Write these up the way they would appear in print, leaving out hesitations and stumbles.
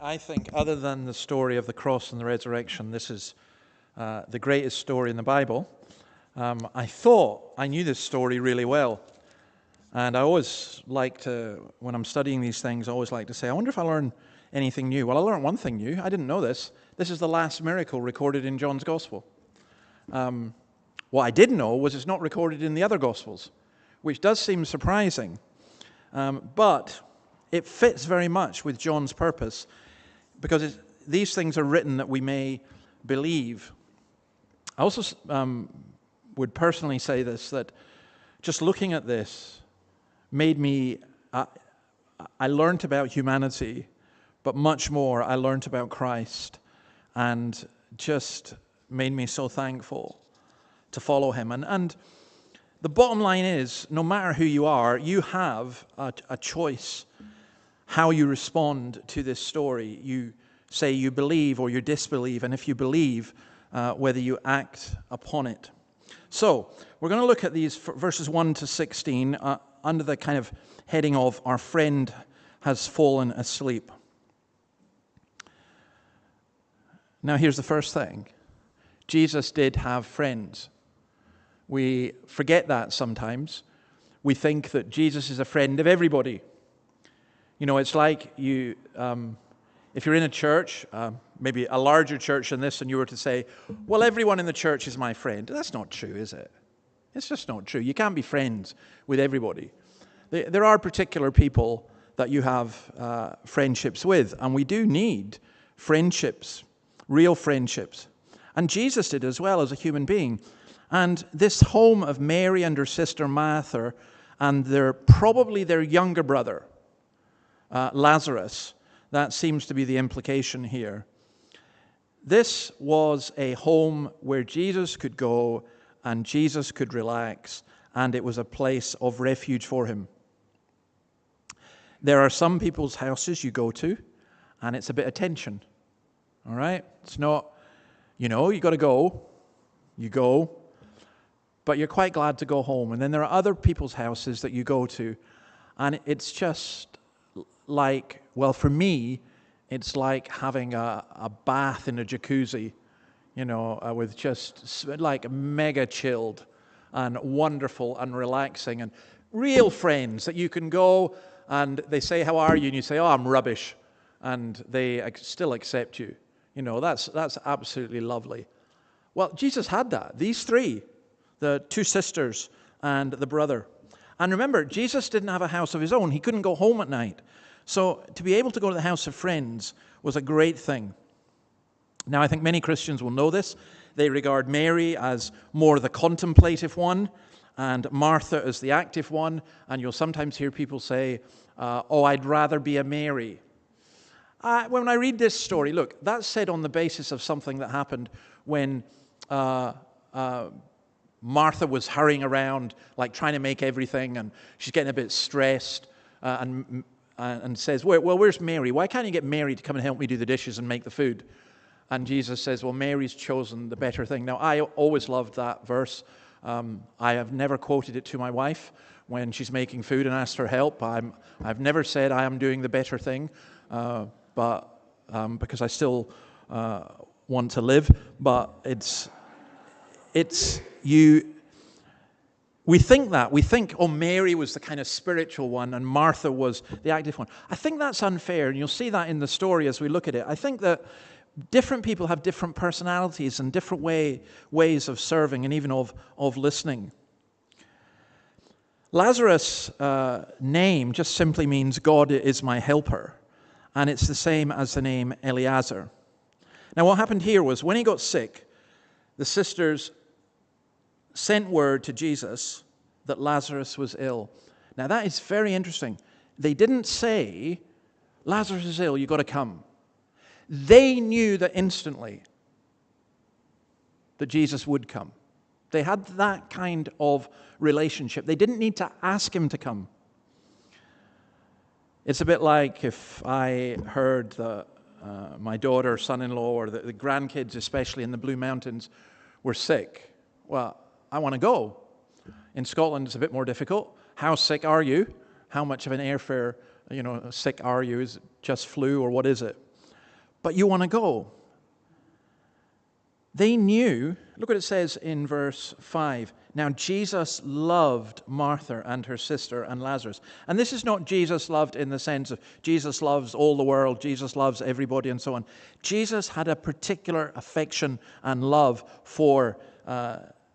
I think, other than the story of the cross and the resurrection, this is the greatest story in the Bible. I thought I knew this story really well. And I always like to, when I'm studying these things, I always like to say, I wonder if I learn anything new. Well, I learned one thing new. I didn't know this. This is the last miracle recorded in John's Gospel. What I did know was it's not recorded in the other Gospels, which does seem surprising. But it fits very much with John's purpose, because these things are written that we may believe. I also would personally say this, that just looking at this made me, I learned about humanity, but much more, I learned about Christ, and just made me so thankful to follow him. And the bottom line is, no matter who you are, you have a choice how you respond to this story. You say you believe or you disbelieve, and if you believe, whether you act upon it. So, we're going to look at these verses 1 to 16 under the kind of heading of "Our friend has fallen asleep." Now, here's the first thing. Jesus did have friends. We forget that sometimes. We think that Jesus is a friend of everybody. You know, it's like you, if you're in a church, maybe a larger church than this, and you were to say, well, everyone in the church is my friend. That's not true, is it? It's just not true. You can't be friends with everybody. There are particular people that you have friendships with, and we do need friendships, real friendships. And Jesus did as well as a human being. And this home of Mary and her sister Martha, and probably their younger brother, Lazarus, that seems to be the implication here. This was a home where Jesus could go and Jesus could relax, and it was a place of refuge for him. There are some people's houses you go to, and it's a bit of tension. All right? It's not, you got to go. You go. But you're quite glad to go home. And then there are other people's houses that you go to, and it's just like, well, for me, it's like having a bath in a jacuzzi, with just like mega chilled and wonderful and relaxing, and real friends that you can go and they say, how are you? And you say, oh, I'm rubbish. And they still accept you. That's absolutely lovely. Well, Jesus had that. These three, the two sisters and the brother. And remember, Jesus didn't have a house of his own. He couldn't go home at night. So to be able to go to the house of friends was a great thing. Now, I think many Christians will know this. They regard Mary as more the contemplative one and Martha as the active one. And you'll sometimes hear people say, oh, I'd rather be a Mary. When I read this story, look, that's said on the basis of something that happened when Martha was hurrying around, like trying to make everything, and she's getting a bit stressed, and says, well, where's Mary? Why can't you get Mary to come and help me do the dishes and make the food? And Jesus says, well, Mary's chosen the better thing. Now, I always loved that verse. I have never quoted it to my wife when she's making food and asked for help. I've never said I am doing the better thing, but because I still want to live. But we think that. We think, oh, Mary was the kind of spiritual one and Martha was the active one. I think that's unfair, and you'll see that in the story as we look at it. I think that different people have different personalities and different ways of serving and even of listening. Lazarus' name just simply means God is my helper, and it's the same as the name Eleazar. Now, what happened here was when he got sick, the sisters sent word to Jesus that Lazarus was ill. Now, that is very interesting. They didn't say, Lazarus is ill, you've got to come. They knew that instantly that Jesus would come. They had that kind of relationship. They didn't need to ask him to come. It's a bit like if I heard that my daughter, son-in-law, or the grandkids, especially in the Blue Mountains, were sick. Well, I want to go. In Scotland, it's a bit more difficult. How sick are you? How much of an airfare, sick are you? Is it just flu or what is it? but you want to go. They knew, look what it says in verse 5. Now Jesus loved Martha and her sister and Lazarus. And this is not Jesus loved in the sense of Jesus loves all the world, Jesus loves everybody and so on. Jesus had a particular affection and love for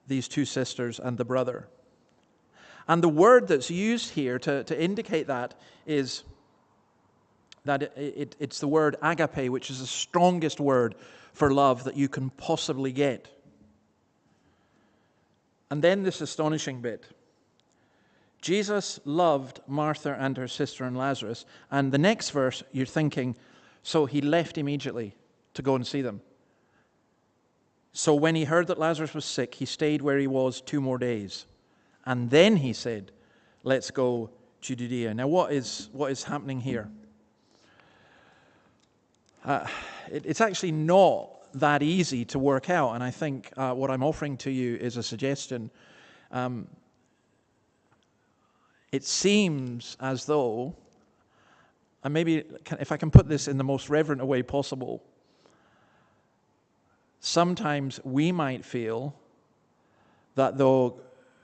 these two sisters and the brother. And the word that's used here to indicate that is that it's the word agape, which is the strongest word for love that you can possibly get. And then this astonishing bit. Jesus loved Martha and her sister and Lazarus. And the next verse, you're thinking, so he left immediately to go and see them. So when he heard that Lazarus was sick, he stayed where he was 2 more days. And then he said, let's go to Judea. Now what is happening here? It's actually not that easy to work out, and I think what I'm offering to you is a suggestion. It seems as though, and maybe if I can put this in the most reverent way possible, sometimes we might feel that though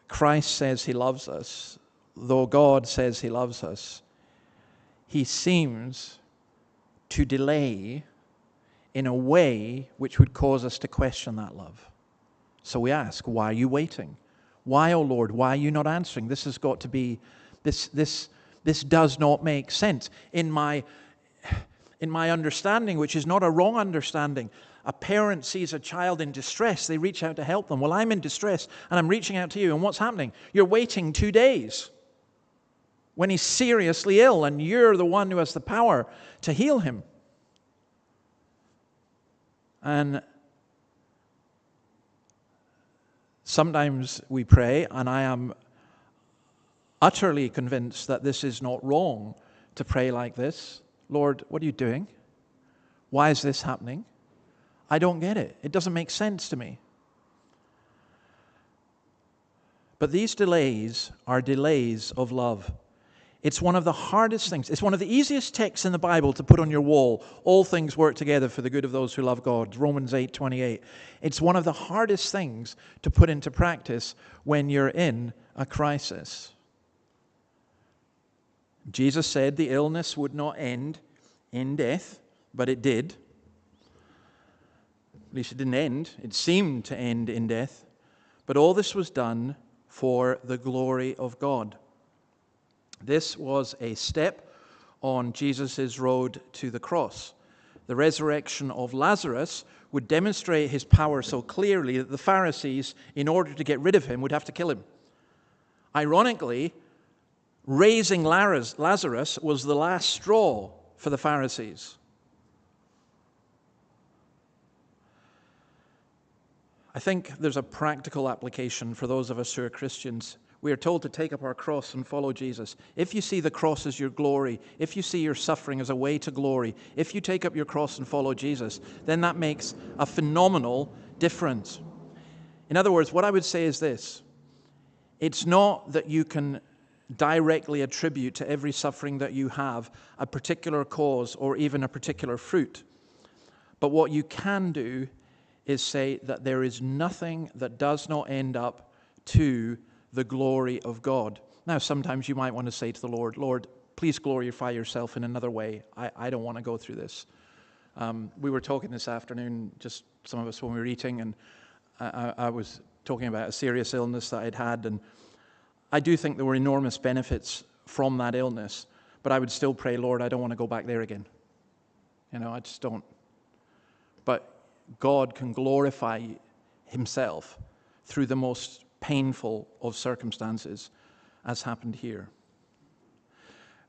Christ says he loves us, though God says he loves us, he seems to delay in a way which would cause us to question that love. So we ask, why are you waiting? Why, O Lord, why are you not answering? This has got to be, this does not make sense. In my understanding, which is not a wrong understanding, a parent sees a child in distress, they reach out to help them. Well, I'm in distress, and I'm reaching out to you, and what's happening? You're waiting 2 days when he's seriously ill, and you're the one who has the power to heal him. And sometimes we pray, and I am utterly convinced that this is not wrong to pray like this. Lord, what are you doing? Why is this happening? I don't get it. It doesn't make sense to me. But these delays are delays of love. It's one of the hardest things. It's one of the easiest texts in the Bible to put on your wall. All things work together for the good of those who love God. Romans 8:28. It's one of the hardest things to put into practice when you're in a crisis. Jesus said the illness would not end in death, but it did. At least it didn't end. It seemed to end in death. But all this was done for the glory of God. This was a step on Jesus' road to the cross. The resurrection of Lazarus would demonstrate his power so clearly that the Pharisees, in order to get rid of him, would have to kill him. Ironically, raising Lazarus was the last straw for the Pharisees. I think there's a practical application for those of us who are Christians. We are told to take up our cross and follow Jesus. If you see the cross as your glory, if you see your suffering as a way to glory, if you take up your cross and follow Jesus, then that makes a phenomenal difference. In other words, what I would say is this. It's not that you can directly attribute to every suffering that you have a particular cause or even a particular fruit. But what you can do is say that there is nothing that does not end up to the glory of God. Now, sometimes you might want to say to the Lord, Lord, please glorify yourself in another way. I don't want to go through this. We were talking this afternoon, just some of us when we were eating, and I was talking about a serious illness that I'd had, and I do think there were enormous benefits from that illness, but I would still pray, Lord, I don't want to go back there again. I just don't. But God can glorify himself through the most painful of circumstances, as happened here.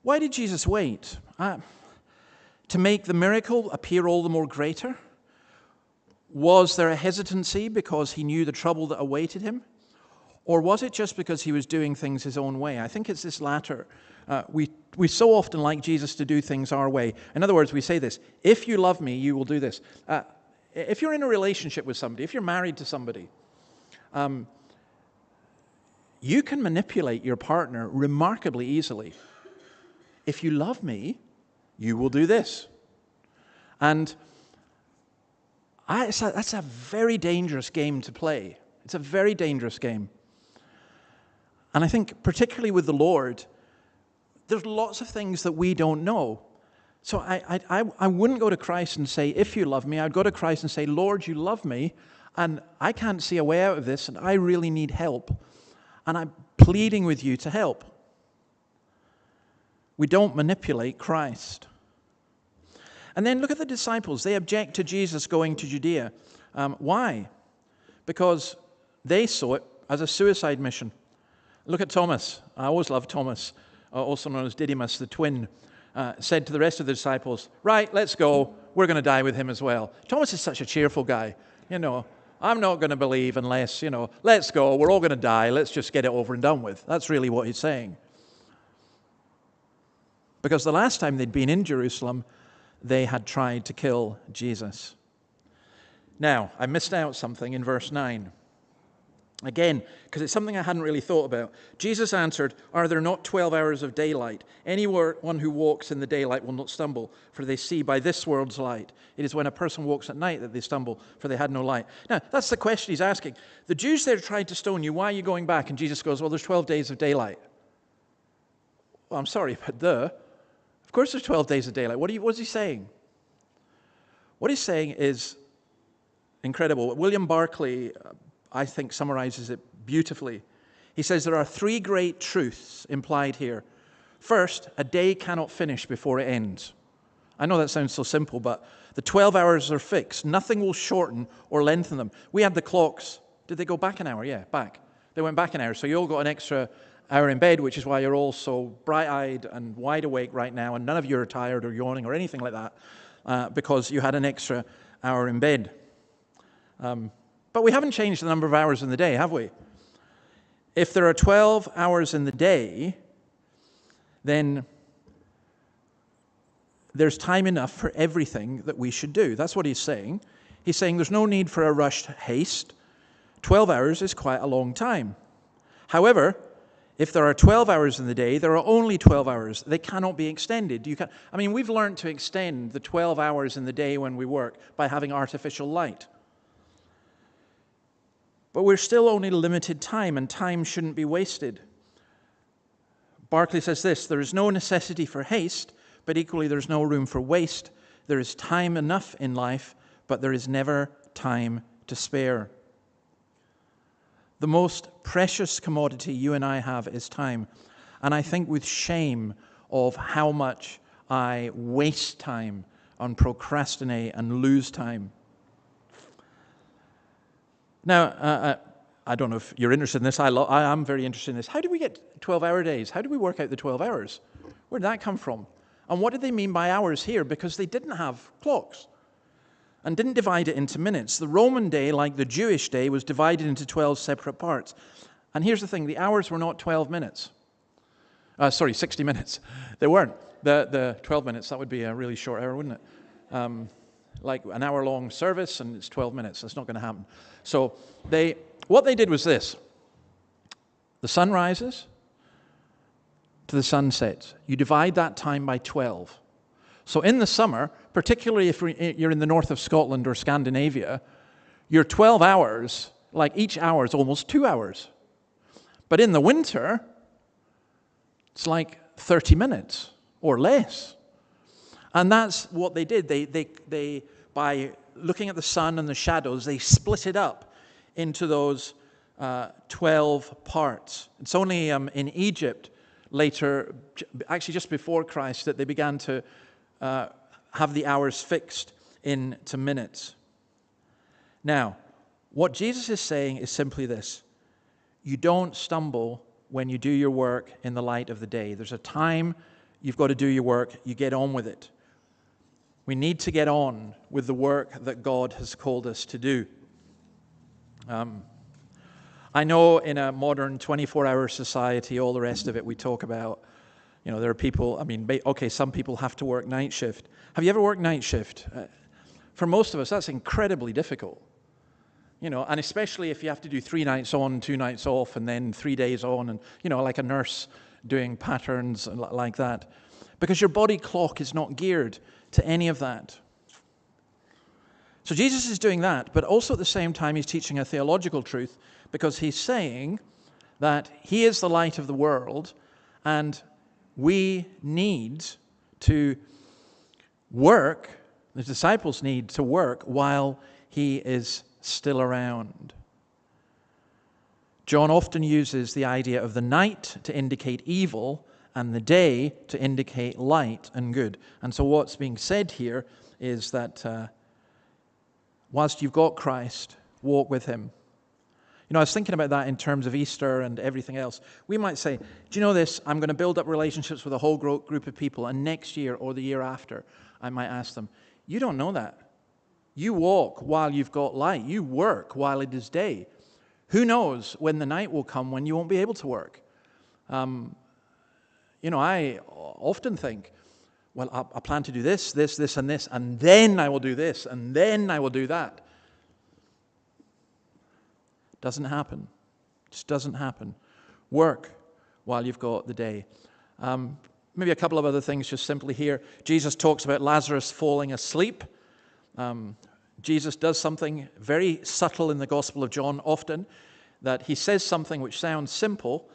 Why did Jesus wait? To make the miracle appear all the more greater? Was there a hesitancy because he knew the trouble that awaited him? Or was it just because he was doing things his own way? I think it's this latter. We so often like Jesus to do things our way. In other words, we say this, if you love me, you will do this. If you're in a relationship with somebody, if you're married to somebody, you can manipulate your partner remarkably easily. If you love me, you will do this. And That's a very dangerous game to play. It's a very dangerous game. And I think particularly with the Lord, there's lots of things that we don't know. So I wouldn't go to Christ and say, if you love me, I'd go to Christ and say, Lord, you love me, and I can't see a way out of this, and I really need help. And I'm pleading with you to help. We don't manipulate Christ. And then look at the disciples. They object to Jesus going to Judea. Why? Because they saw it as a suicide mission. Look at Thomas. I always love Thomas, also known as Didymus, the twin, said to the rest of the disciples, right, let's go. We're going to die with him as well. Thomas is such a cheerful guy. I'm not going to believe unless, let's go. We're all going to die. Let's just get it over and done with. That's really what he's saying. Because the last time they'd been in Jerusalem, they had tried to kill Jesus. Now, I missed out something in verse 9. Again, because it's something I hadn't really thought about. Jesus answered, are there not 12 hours of daylight? Anyone who walks in the daylight will not stumble, for they see by this world's light. It is when a person walks at night that they stumble, for they had no light. Now, that's the question he's asking. The Jews there tried to stone you. Why are you going back? And Jesus goes, well, there's 12 days of daylight. Well, I'm sorry, but of course there's 12 days of daylight. What's he saying? What he's saying is incredible. William Barclay, I think, summarizes it beautifully. He says there are three great truths implied here. First, a day cannot finish before it ends. I know that sounds so simple, but the 12 hours are fixed. Nothing will shorten or lengthen them. We had the clocks. Did they go back an hour? Yeah, back. They went back an hour. So you all got an extra hour in bed, which is why you're all so bright-eyed and wide awake right now, and none of you are tired or yawning or anything like that, because you had an extra hour in bed. But we haven't changed the number of hours in the day, have we? If there are 12 hours in the day, then there's time enough for everything that we should do. That's what he's saying. He's saying there's no need for a rushed haste. 12 hours is quite a long time. However, if there are 12 hours in the day, there are only 12 hours. They cannot be extended. We've learned to extend the 12 hours in the day when we work by having artificial light. But we're still only limited time, and time shouldn't be wasted. Barclay says this, there is no necessity for haste, but equally there's no room for waste. There is time enough in life, but there is never time to spare. The most precious commodity you and I have is time. And I think with shame of how much I waste time and procrastinate and lose time. Now, I don't know if you're interested in this. I am very interested in this. How do we get 12-hour days? How do we work out the 12 hours? Where did that come from? And what did they mean by hours here? Because they didn't have clocks and didn't divide it into minutes. The Roman day, like the Jewish day, was divided into 12 separate parts. And here's the thing, the hours were not 12 minutes. 60 minutes. They weren't. The 12 minutes, that would be a really short hour, wouldn't it? Like an hour-long service, and it's 12 minutes. That's not going to happen. So what they did was this. The sun rises to the sun sets. You divide that time by 12. So in the summer, particularly if you're in the north of Scotland or Scandinavia, your 12 hours, like each hour is almost 2 hours. But in the winter, it's like 30 minutes or less. And that's what they did. They by looking at the sun and the shadows, they split it up into those 12 parts. It's only in Egypt later, actually just before Christ, that they began to have the hours fixed into minutes. Now, what Jesus is saying is simply this. You don't stumble when you do your work in the light of the day. There's a time you've got to do your work. You get on with it. We need to get on with the work that God has called us to do. I know in a modern 24-hour society, all the rest of it we talk about, there are people, some people have to work night shift. Have you ever worked night shift? For most of us, that's incredibly difficult. And especially if you have to do 3 nights on, 2 nights off, and then 3 days on, and, like a nurse doing patterns like that. Because your body clock is not geared to any of that. So Jesus is doing that, but also at the same time he's teaching a theological truth, because he's saying that he is the light of the world, and we need to work, the disciples need to work while he is still around. John often uses the idea of the night to indicate evil and the day to indicate light and good. And so what's being said here is that whilst you've got Christ, walk with him. You know, I was thinking about that in terms of Easter and everything else. We might say, do you know this? I'm going to build up relationships with a whole group of people, and next year or the year after, I might ask them, you don't know that. You walk while you've got light. You work while it is day. Who knows when the night will come when you won't be able to work? You know, I often think, well, I plan to do this, this, this, and this, and then I will do this, and then I will do that. Doesn't happen. Just doesn't happen. Work while you've got the day. Maybe a couple of other things just simply here. Jesus talks about Lazarus falling asleep. Jesus does something very subtle in the Gospel of John often, that he says something which sounds simple.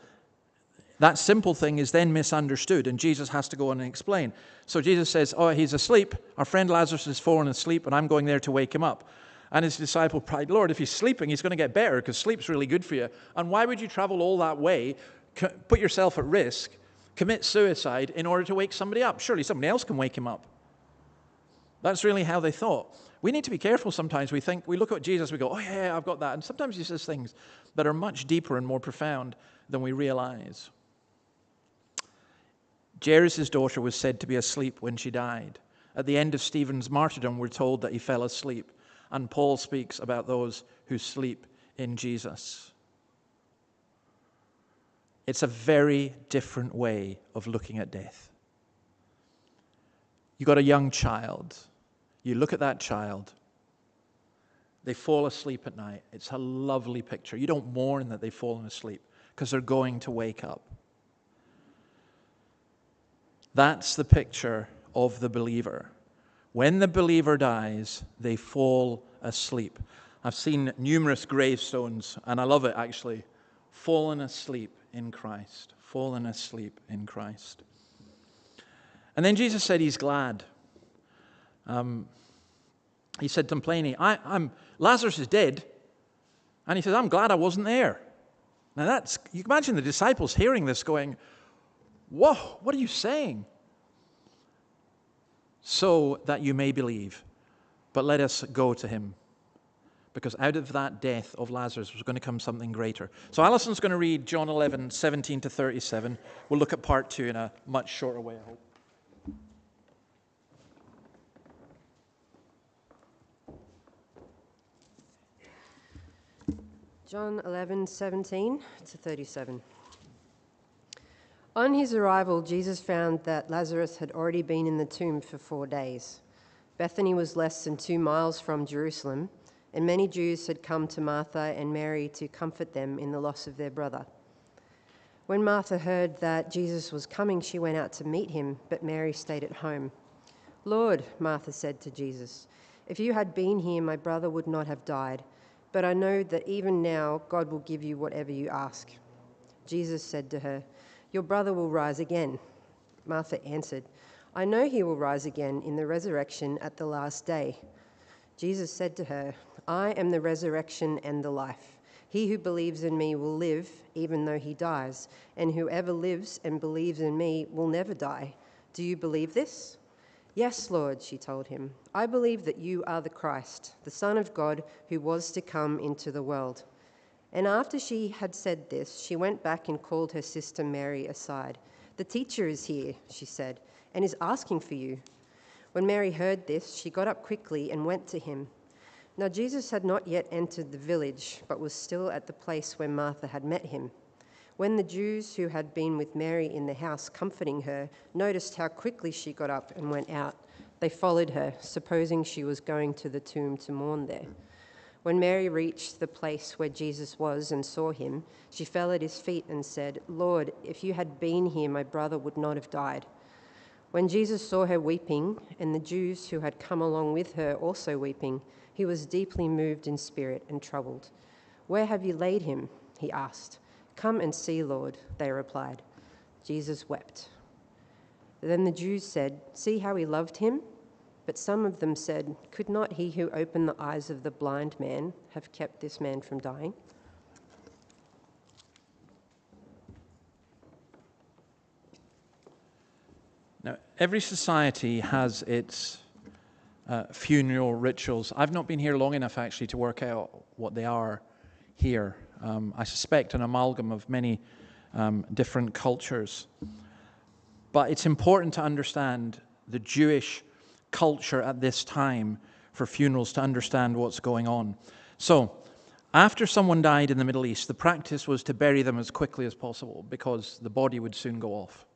That simple thing is then misunderstood, and Jesus has to go on and explain. So Jesus says, oh, he's asleep. Our friend Lazarus has fallen asleep, and I'm going there to wake him up. And his disciple cried, Lord, if he's sleeping, he's going to get better, because sleep's really good for you. And why would you travel all that way, put yourself at risk, commit suicide in order to wake somebody up? Surely somebody else can wake him up. That's really how they thought. We need to be careful sometimes. We look at Jesus, we go, oh yeah, I've got that. And sometimes he says things that are much deeper and more profound than we realize. Jairus' daughter was said to be asleep when she died. At the end of Stephen's martyrdom, we're told that he fell asleep. And Paul speaks about those who sleep in Jesus. It's a very different way of looking at death. You got a young child. You look at that child. They fall asleep at night. It's a lovely picture. You don't mourn that they've fallen asleep, because they're going to wake up. That's the picture of the believer. When the believer dies, they fall asleep. I've seen numerous gravestones, and I love it actually. Fallen asleep in Christ. Fallen asleep in Christ. And then Jesus said he's glad. He said to him plainly, Lazarus is dead. And he says, I'm glad I wasn't there. Now you can imagine the disciples hearing this going, whoa, what are you saying? So that you may believe. But let us go to him. Because out of that death of Lazarus was going to come something greater. So Alison's going to read John 11, 17 to 37. We'll look at part 2 in a much shorter way, I hope. John 11, 17 to 37. On his arrival, Jesus found that Lazarus had already been in the tomb for 4 days. Bethany was less than 2 miles from Jerusalem, and many Jews had come to Martha and Mary to comfort them in the loss of their brother. When Martha heard that Jesus was coming, she went out to meet him, but Mary stayed at home. Lord, Martha said to Jesus, if you had been here, my brother would not have died. But I know that even now God will give you whatever you ask. Jesus said to her, your brother will rise again. Martha answered, I know he will rise again in the resurrection at the last day. Jesus said to her, I am the resurrection and the life. He who believes in me will live even though he dies, and whoever lives and believes in me will never die. Do you believe this? Yes, Lord, she told him. I believe that you are the Christ, the Son of God who was to come into the world. And after she had said this, she went back and called her sister Mary aside. The teacher is here, she said, and is asking for you. When Mary heard this, she got up quickly and went to him. Now Jesus had not yet entered the village, but was still at the place where Martha had met him. When the Jews who had been with Mary in the house comforting her noticed how quickly she got up and went out, they followed her, supposing she was going to the tomb to mourn there. When Mary reached the place where Jesus was and saw him, she fell at his feet and said, Lord, if you had been here, my brother would not have died. When Jesus saw her weeping, and the Jews who had come along with her also weeping, he was deeply moved in spirit and troubled. "Where have you laid him?" he asked. "Come and see, Lord," they replied. Jesus wept. Then the Jews said, "See how he loved him?" But some of them said, "Could not he who opened the eyes of the blind man have kept this man from dying?" Now, every society has its funeral rituals. I've not been here long enough, actually, to work out what they are here. I suspect an amalgam of many different cultures. But it's important to understand the Jewish culture at this time for funerals, to understand what's going on. So, after someone died in the Middle East, the practice was to bury them as quickly as possible because the body would soon go off.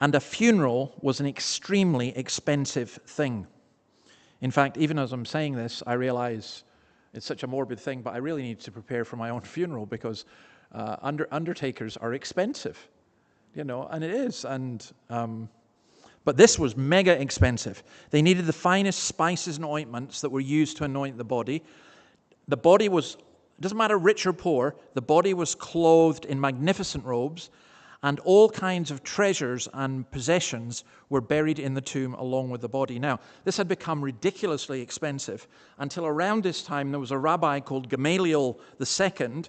And a funeral was an extremely expensive thing. In fact, even as I'm saying this, I realize it's such a morbid thing, but I really need to prepare for my own funeral because undertakers are expensive, and it is. But this was mega expensive. They needed the finest spices and ointments that were used to anoint the body. The body was, it doesn't matter rich or poor, the body was clothed in magnificent robes, and all kinds of treasures and possessions were buried in the tomb along with the body. Now, this had become ridiculously expensive until around this time there was a rabbi called Gamaliel II,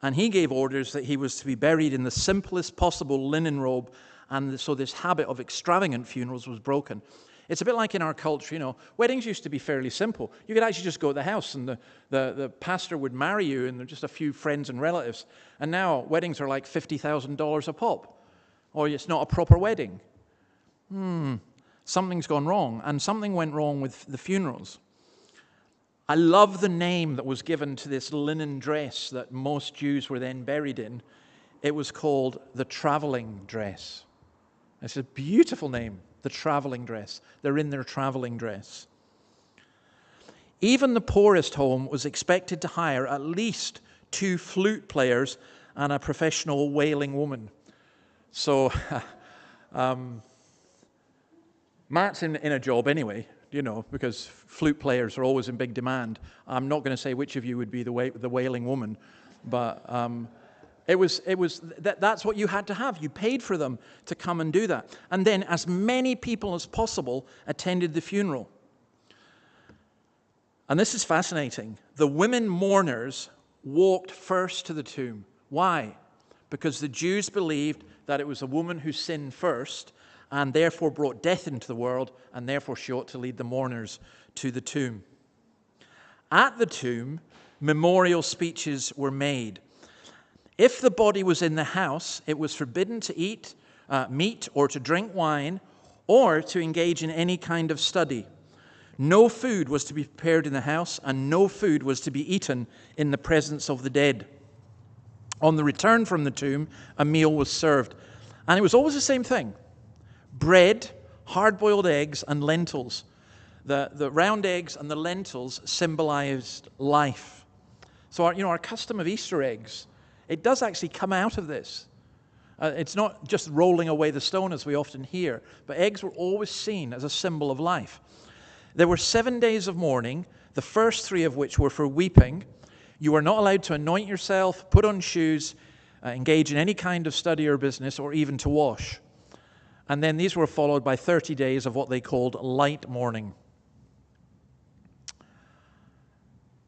and he gave orders that he was to be buried in the simplest possible linen robe, and so this habit of extravagant funerals was broken. It's a bit like in our culture, weddings used to be fairly simple. You could actually just go to the house and the pastor would marry you and just a few friends and relatives. And now weddings are like $50,000 a pop. Or it's not a proper wedding. Something's gone wrong. And something went wrong with the funerals. I love the name that was given to this linen dress that most Jews were then buried in. It was called the traveling dress. It's a beautiful name. The traveling dress. They're in their traveling dress. Even the poorest home was expected to hire at least 2 flute players and a professional wailing woman. So, Matt's in a job anyway, because flute players are always in big demand. I'm not going to say which of you would be the wailing woman, but that's what you had to have. You paid for them to come and do that. And then as many people as possible attended the funeral. And this is fascinating. The women mourners walked first to the tomb. Why? Because the Jews believed that it was a woman who sinned first and therefore brought death into the world, and therefore she ought to lead the mourners to the tomb. At the tomb, memorial speeches were made. If the body was in the house, it was forbidden to eat meat or to drink wine or to engage in any kind of study. No food was to be prepared in the house, and no food was to be eaten in the presence of the dead. On the return from the tomb, a meal was served. And it was always the same thing. Bread, hard-boiled eggs, and lentils. The round eggs and the lentils symbolized life. So our custom of Easter eggs, it does actually come out of this. It's not just rolling away the stone as we often hear, but eggs were always seen as a symbol of life. There were 7 days of mourning, the first 3 of which were for weeping. You were not allowed to anoint yourself, put on shoes, engage in any kind of study or business, or even to wash. And then these were followed by 30 days of what they called light mourning.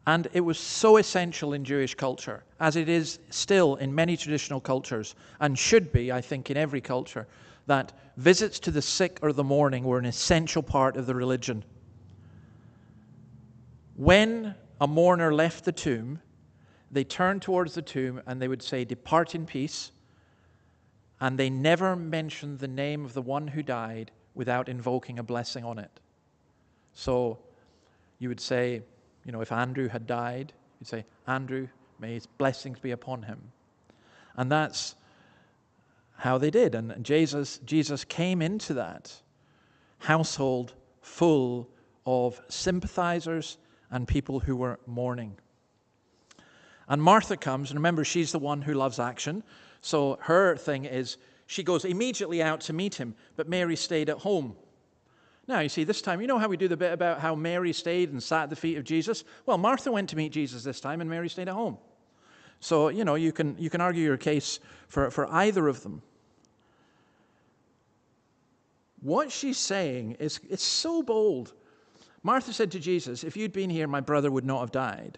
And it was so essential in Jewish culture, as it is still in many traditional cultures, and should be, I think, in every culture, that visits to the sick or the mourning were an essential part of the religion. When a mourner left the tomb, they turned towards the tomb and they would say, "Depart in peace," and they never mentioned the name of the one who died without invoking a blessing on it. So you would say, if Andrew had died, you'd say, "Andrew, may his blessings be upon him." And that's how they did. And Jesus came into that household full of sympathizers and people who were mourning. And Martha comes, and remember, she's the one who loves action. So her thing is, she goes immediately out to meet him, but Mary stayed at home. Now, you see, this time, you know how we do the bit about how Mary stayed and sat at the feet of Jesus? Well, Martha went to meet Jesus this time, and Mary stayed at home. So, you can argue your case for either of them. What she's saying is, it's so bold. Martha said to Jesus, if you'd been here, my brother would not have died.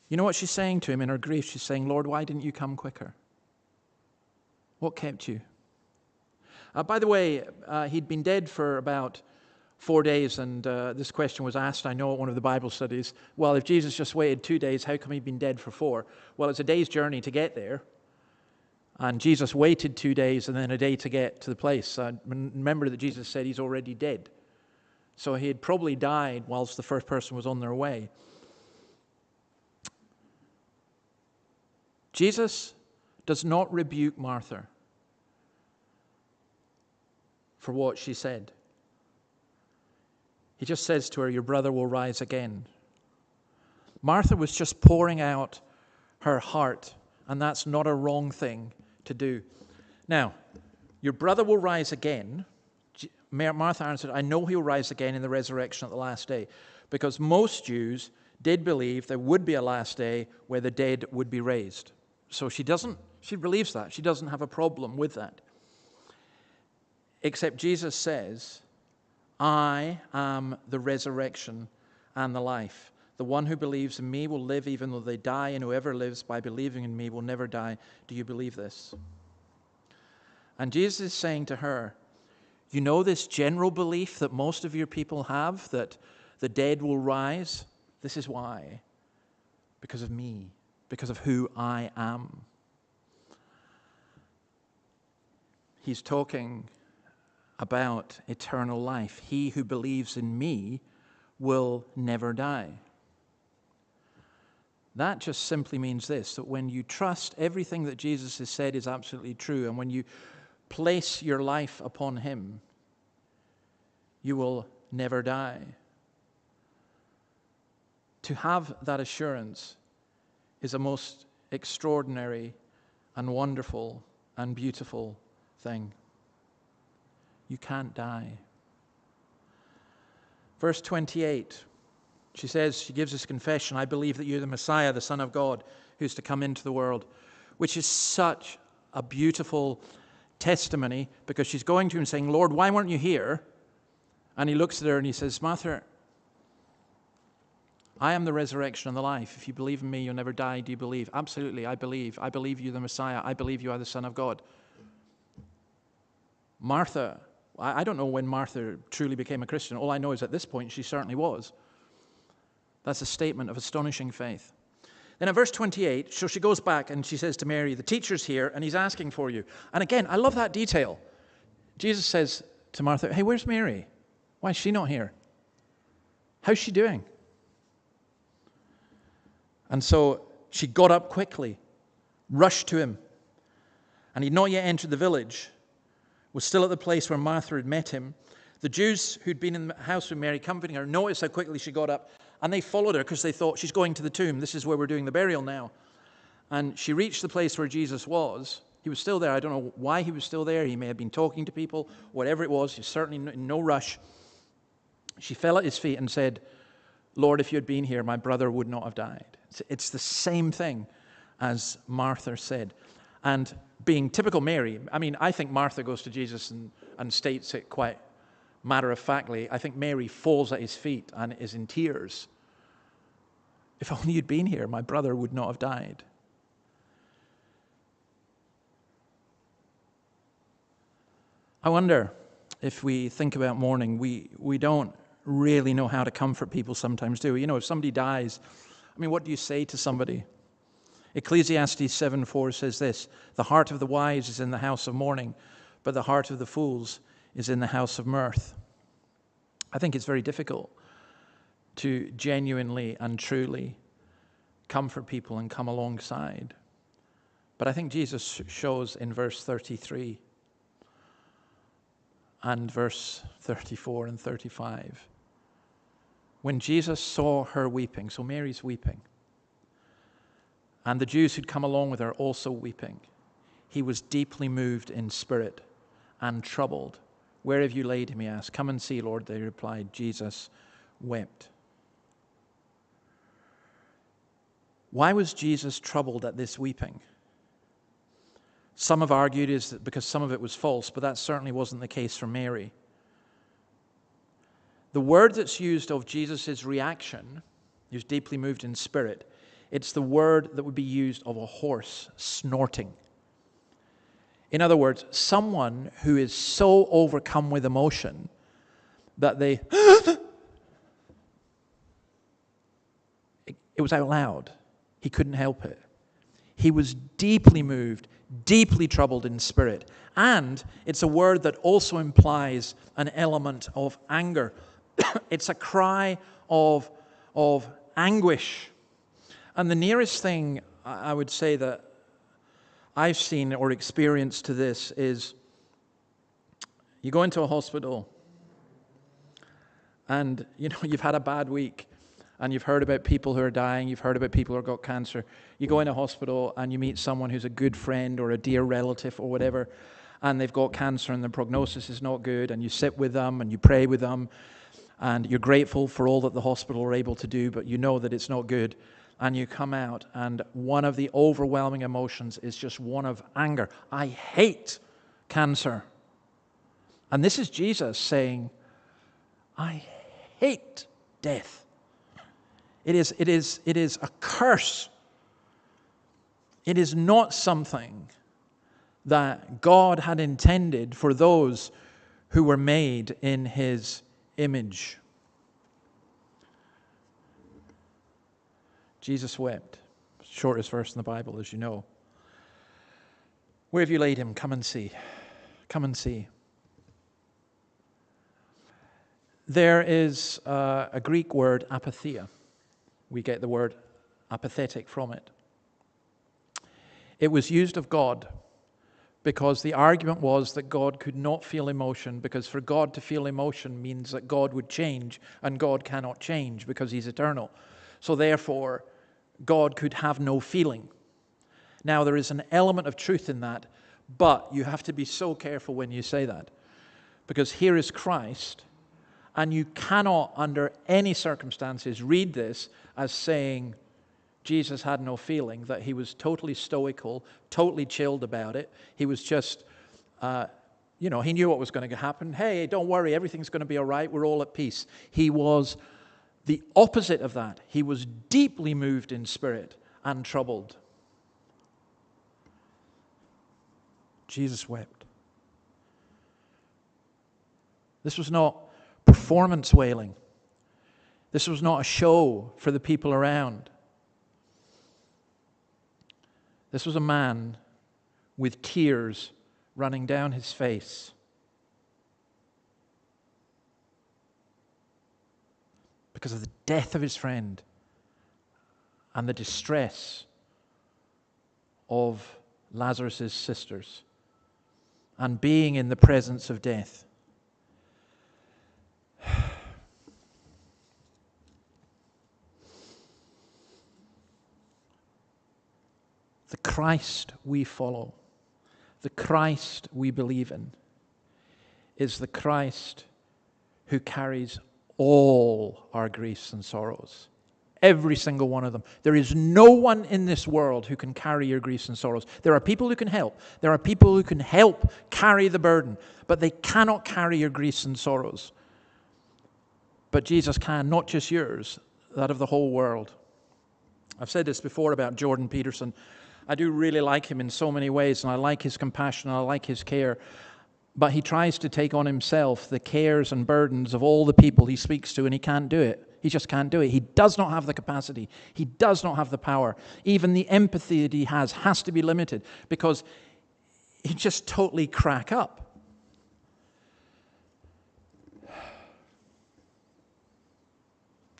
You know what she's saying to him in her grief? She's saying, Lord, why didn't you come quicker? What kept you? By the way, he'd been dead for about 4 days, and this question was asked, I know, at one of the Bible studies. Well, if Jesus just waited 2 days, how come he'd been dead for 4? Well, it's a day's journey to get there, and Jesus waited 2 days and then a day to get to the place. Remember that Jesus said he's already dead. So he had probably died whilst the first person was on their way. Jesus does not rebuke Martha for what she said. He just says to her, your brother will rise again. Martha was just pouring out her heart, and that's not a wrong thing to do. Now, your brother will rise again. Martha answered, I know he'll rise again in the resurrection at the last day, because most Jews did believe there would be a last day where the dead would be raised. So she believes that. She doesn't have a problem with that. Except Jesus says, I am the resurrection and the life. The one who believes in me will live even though they die, and whoever lives by believing in me will never die. Do you believe this? And Jesus is saying to her, you know this general belief that most of your people have, that the dead will rise? This is why. Because of me. Because of who I am. He's talking about eternal life. He who believes in me will never die. That just simply means this, that when you trust everything that Jesus has said is absolutely true, and when you place your life upon him, you will never die. To have that assurance is a most extraordinary and wonderful and beautiful thing. You can't die. Verse 28, she gives this confession, I believe that you're the Messiah, the Son of God, who's to come into the world, which is such a beautiful testimony, because she's going to him saying, Lord, why weren't you here? And he looks at her and he says, Martha, I am the resurrection and the life. If you believe in me, you'll never die. Do you believe? Absolutely, I believe. I believe you're the Messiah. I believe you are the Son of God. Martha, I don't know when Martha truly became a Christian. All I know is at this point she certainly was. That's a statement of astonishing faith. Then at verse 28, so she goes back and she says to Mary, the teacher's here and he's asking for you. And again, I love that detail. Jesus says to Martha, hey, where's Mary? Why is she not here? How's she doing? And so she got up quickly, rushed to him, and he'd not yet entered the village, was still at the place where Martha had met him. The Jews who'd been in the house with Mary comforting her noticed how quickly she got up, and they followed her because they thought, she's going to the tomb. This is where we're doing the burial now. And she reached the place where Jesus was. He was still there. I don't know why he was still there. He may have been talking to people, whatever it was. He's certainly in no rush. She fell at his feet and said, Lord, if you had been here, my brother would not have died. It's the same thing as Martha said. And being typical Mary, I think Martha goes to Jesus and states it quite matter-of-factly. I think Mary falls at his feet and is in tears. If only you'd been here, my brother would not have died. I wonder if we think about mourning, we don't really know how to comfort people sometimes, do we? If somebody dies, what do you say to somebody? Ecclesiastes 7:4 says this, the heart of the wise is in the house of mourning, but the heart of the fools is in the house of mirth. I think it's very difficult to genuinely and truly comfort people and come alongside. But I think Jesus shows in verse 33 and verse 34 and 35, when Jesus saw her weeping, so Mary's weeping, and the Jews who'd come along with her also weeping, he was deeply moved in spirit and troubled. Where have you laid him, he asked. Come and see, Lord, they replied. Jesus wept. Why was Jesus troubled at this weeping? Some have argued is that because some of it was false, but that certainly wasn't the case for Mary. The word that's used of Jesus' reaction, he was deeply moved in spirit, it's the word that would be used of a horse snorting. In other words, someone who is so overcome with emotion that they... It was out loud. He couldn't help it. He was deeply moved, deeply troubled in spirit. And it's a word that also implies an element of anger. It's a cry of anguish. And the nearest thing I would say that I've seen or experienced to this is you go into a hospital and you've had a bad week and you've heard about people who are dying, you've heard about people who have got cancer. You go in a hospital and you meet someone who's a good friend or a dear relative or whatever, and they've got cancer and the prognosis is not good, and you sit with them and you pray with them and you're grateful for all that the hospital are able to do, but you know that it's not good. And you come out, and one of the overwhelming emotions is just one of anger. I hate cancer. And this is Jesus saying, I hate death. It is a curse. It is not something that God had intended for those who were made in his image. Jesus wept. Shortest verse in the Bible, as you know. Where have you laid him? Come and see. Come and see. There is a Greek word, apatheia. We get the word apathetic from it. It was used of God because the argument was that God could not feel emotion, because for God to feel emotion means that God would change, and God cannot change because he's eternal. So therefore, God could have no feeling. Now, there is an element of truth in that, but you have to be so careful when you say that. Because here is Christ, and you cannot, under any circumstances, read this as saying Jesus had no feeling, that he was totally stoical, totally chilled about it. He was just, he knew what was going to happen. Hey, don't worry, everything's going to be all right. We're all at peace. He was the opposite of that. He was deeply moved in spirit and troubled. Jesus wept. This was not performance wailing. This was not a show for the people around. This was a man with tears running down his face. Because of the death of his friend and the distress of Lazarus' sisters and being in the presence of death. The Christ we follow, the Christ we believe in, is the Christ who carries all our griefs and sorrows. Every single one of them. There is no one in this world who can carry your griefs and sorrows. There are people who can help. There are people who can help carry the burden, but they cannot carry your griefs and sorrows. But Jesus can, not just yours, that of the whole world. I've said this before about Jordan Peterson. I do really like him in so many ways, and I like his compassion, and I like his care. But he tries to take on himself the cares and burdens of all the people he speaks to, and he can't do it. He just can't do it. He does not have the capacity. He does not have the power. Even the empathy that he has to be limited, because he just totally crack up.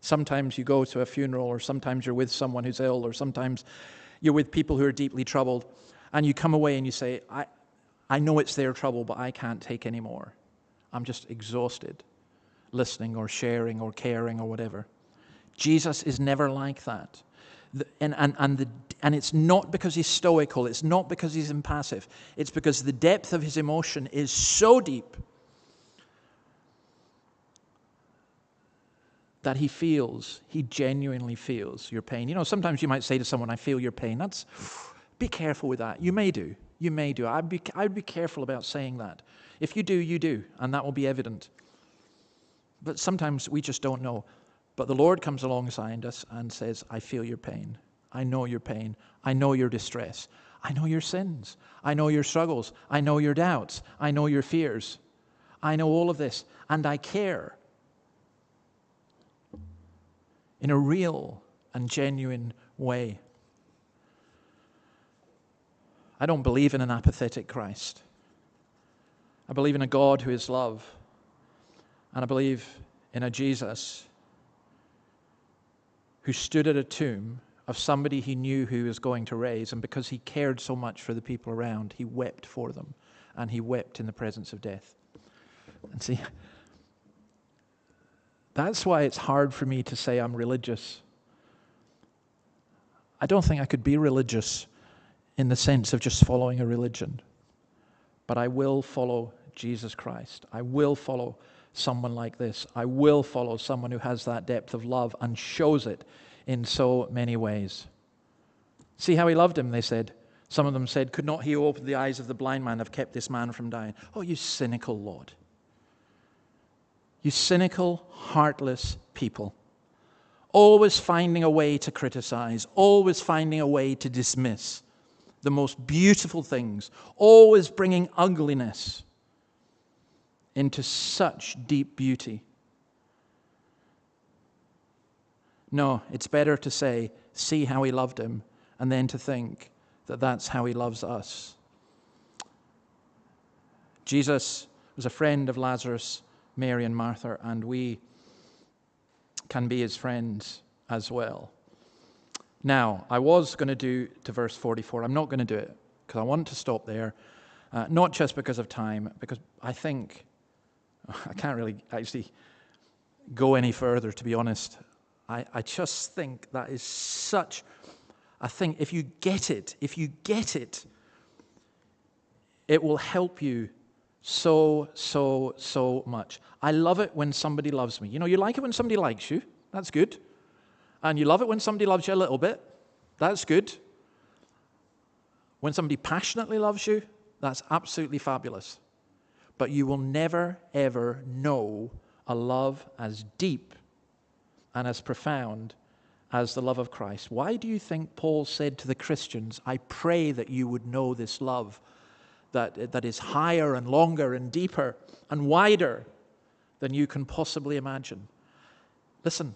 Sometimes you go to a funeral, or sometimes you're with someone who's ill, or sometimes you're with people who are deeply troubled, and you come away and you say, I know it's their trouble, but I can't take any more. I'm just exhausted, listening or sharing or caring or whatever. Jesus is never like that. And it's not because he's stoical. It's not because he's impassive. It's because the depth of his emotion is so deep that he genuinely feels your pain. You know, sometimes you might say to someone, I feel your pain. Be careful with that. You may do. I'd be careful about saying that. If you do, you do, and that will be evident. But sometimes we just don't know. But the Lord comes alongside us and says, I feel your pain. I know your pain. I know your distress. I know your sins. I know your struggles. I know your doubts. I know your fears. I know all of this, and I care. In a real and genuine way. I don't believe in an apathetic Christ. I believe in a God who is love. And I believe in a Jesus who stood at a tomb of somebody he knew who he was going to raise, and because he cared so much for the people around, he wept for them, and he wept in the presence of death. And see, that's why it's hard for me to say I'm religious. I don't think I could be religious in the sense of just following a religion. But I will follow Jesus Christ. I will follow someone like this. I will follow someone who has that depth of love and shows it in so many ways. See how he loved him, they said. Some of them said, could not he who opened the eyes of the blind man have kept this man from dying? Oh, you cynical Lord. You cynical, heartless people. Always finding a way to criticize. Always finding a way to dismiss the most beautiful things. Always bringing ugliness into such deep beauty. No, it's better to say, see how he loved him, and then to think that that's how he loves us. Jesus was a friend of Lazarus, Mary, and Martha, and we can be his friends as well. Now, I was going to do to verse 44. I'm not going to do it because I want to stop there, not just because of time, because I think I can't really actually go any further, to be honest. I just think that is such a thing. If you get it, it will help you so much. I love it when somebody loves me. You know, you like it when somebody likes you. That's good. And you love it when somebody loves you a little bit. That's good. When somebody passionately loves you, that's absolutely fabulous. But you will never, ever know a love as deep and as profound as the love of Christ. Why do you think Paul said to the Christians, I pray that you would know this love that is higher and longer and deeper and wider than you can possibly imagine? Listen,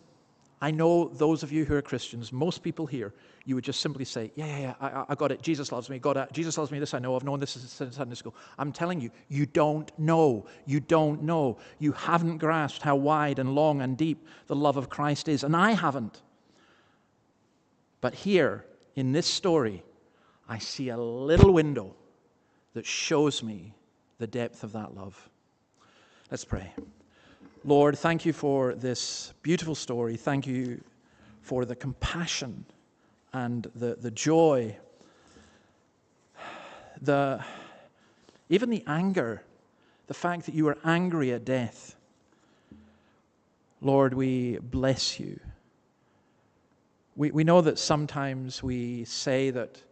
I know those of you who are Christians, most people here, you would just simply say, I got it. Jesus loves me. Jesus loves me. This I know. I've known this since Sunday school. I'm telling you, you don't know. You don't know. You haven't grasped how wide and long and deep the love of Christ is, and I haven't. But here, in this story, I see a little window that shows me the depth of that love. Let's pray. Lord, thank you for this beautiful story. Thank you for the compassion and the joy, even the anger, the fact that you were angry at death. Lord, we bless you. We know that sometimes we say that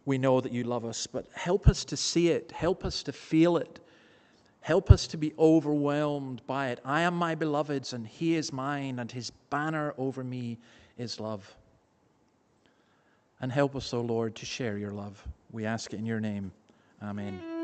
we know that you love us, but help us to see it. Help us to feel it. Help us to be overwhelmed by it. I am my beloved's, and he is mine, and his banner over me is love. And help us, O Lord, to share your love. We ask it in your name. Amen.